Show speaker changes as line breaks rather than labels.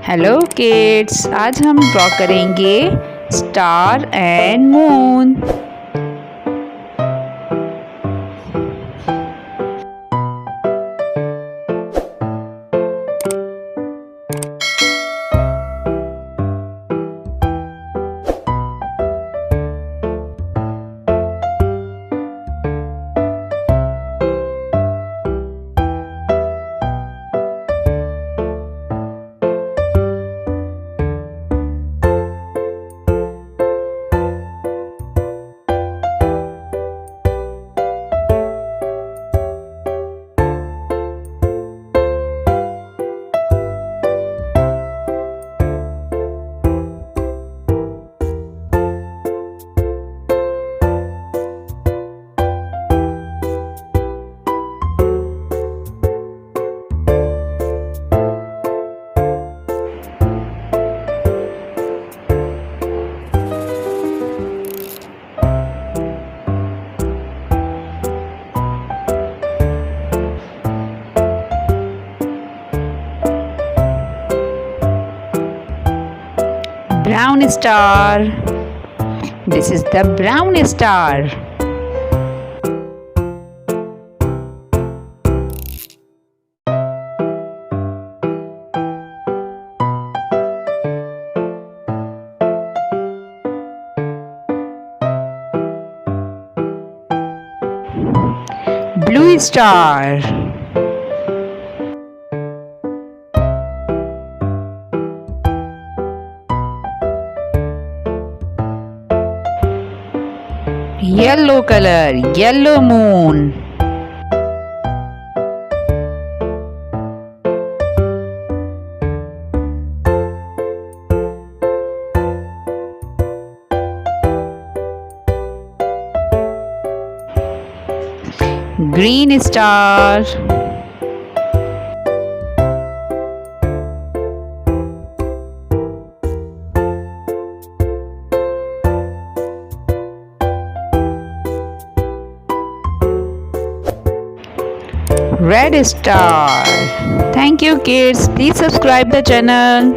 Hello kids, आज हम draw करेंगे star and moon. Brown star. This is the brown star. Blue star. Yellow color, yellow moon. Green star. Red star. Thank you kids. Please subscribe the channel.